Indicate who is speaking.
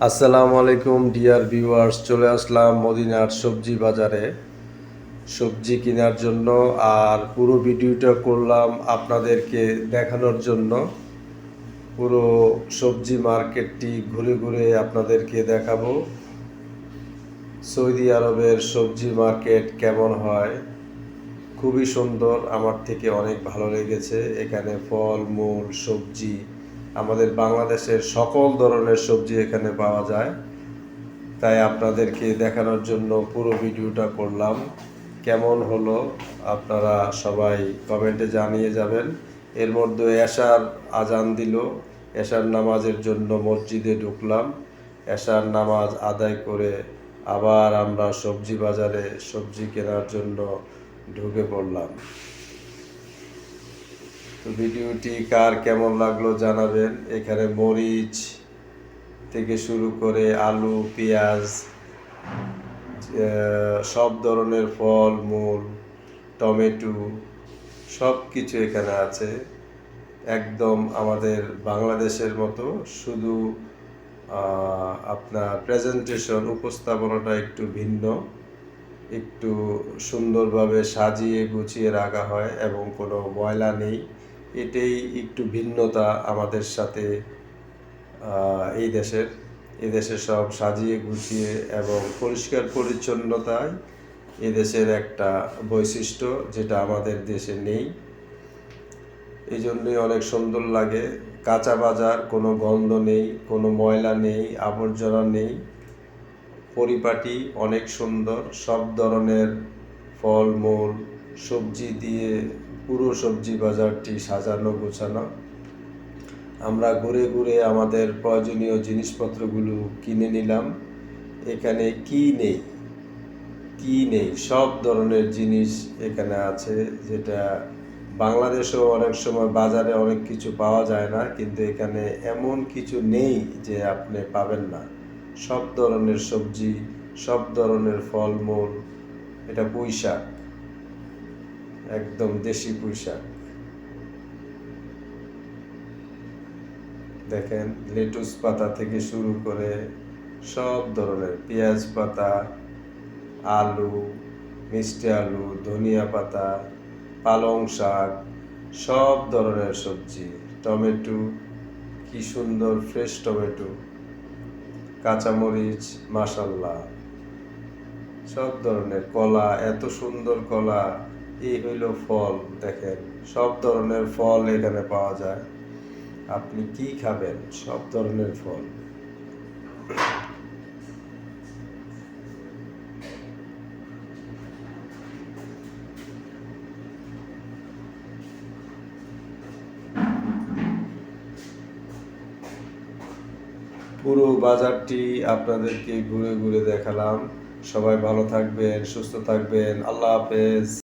Speaker 1: আসসালামু আলাইকুম dear viewers, চলে আসলাম মদিনার সবজি বাজারে সবজি কেনার জন্য। আর পুরো ভিডিওটা করলাম আপনাদেরকে দেখানোর জন্য। পুরো সবজি মার্কেটটি ঘুরে ঘুরে আপনাদেরকে দেখাবো সৌদি আরবের সবজি মার্কেট কেমন হয়। খুবই সুন্দর, আমার থেকে অনেক ভালো লেগেছে। এখানে ফল মূল সবজি, আমাদের বাংলাদেশের সকল ধরনের সবজি এখানে পাওয়া যায়। তাই আপনাদেরকে দেখানোর জন্য পুরো ভিডিওটা করলাম। কেমন হলো আপনারা সবাই কমেন্টে জানিয়ে যাবেন। এর মধ্যে এশার আজান দিল, এশার নামাজের জন্য মসজিদে ঢুকলাম। এশার নামাজ আদায় করে আবার আমরা সবজি বাজারে সবজি কেনার জন্য ঢুকে পড়লাম। তো ভিডিওটি কার কেমন লাগলো জানাবেন। এখানে মরিচ থেকে শুরু করে আলু, পেঁয়াজ, সব ধরনের ফল মূল, টমেটো, সব কিছু এখানে আছে। একদম আমাদের বাংলাদেশের মতো, শুধু আপনার প্রেজেন্টেশন, উপস্থাপনাটা একটু ভিন্ন, একটু সুন্দরভাবে সাজিয়ে গুছিয়ে রাখা হয় এবং কোনো ময়লা নেই। এটাই একটু ভিন্নতা আমাদের সাথে। এই দেশে সব সাজিয়ে গুছিয়ে এবং পরিষ্কার পরিচ্ছন্নতায় এদেশের একটা বৈশিষ্ট্য, যেটা আমাদের দেশে নেই। এই জন্যই অনেক সুন্দর লাগে। কাঁচা বাজার, কোনো গন্ধ নেই, কোনো ময়লা নেই, আবর্জনা নেই, পরিপাটি, অনেক সুন্দর। সব ধরনের ফল মূল সবজি দিয়ে পুরো সবজি বাজারটি সাজানো গোছানো। আমরা ঘুরে ঘুরে আমাদের প্রয়োজনীয় জিনিসপত্রগুলো কিনে নিলাম। এখানে কি নেই, সব ধরনের জিনিস এখানে আছে, যেটা বাংলাদেশেও অনেক সময় বাজারে অনেক কিছু পাওয়া যায় না, কিন্তু এখানে এমন কিছু নেই যে আপনি পাবেন না। সব ধরনের সবজি, সব ধরনের ফলমূল। এটা পুঁইশাক, একদম দেশি পুঁইশাক। দেখেন, লেটুস পাতা থেকে শুরু করে সব ধরনের, পেঁয়াজ পাতা, আলু, মিষ্টি আলু, ধনিয়া পাতা, পালং শাক, সব ধরনের সবজি, টমেটো, কি সুন্দর ফ্রেশ টমেটো, কাঁচামরিচ, মাশাল্লাহ, সব ধরনের কলা, এত সুন্দর কলা। এই হইল ফল। দেখেন, সব ধরনের ফল এখানে পাওয়া যায়। আপনি কি খাবেন, সব ধরনের ফল। পুরো বাজারটি আপনাদেরকে ঘুরে ঘুরে দেখালাম। সবাই ভালো থাকবেন, সুস্থ থাকবেন। আল্লাহ হাফেজ।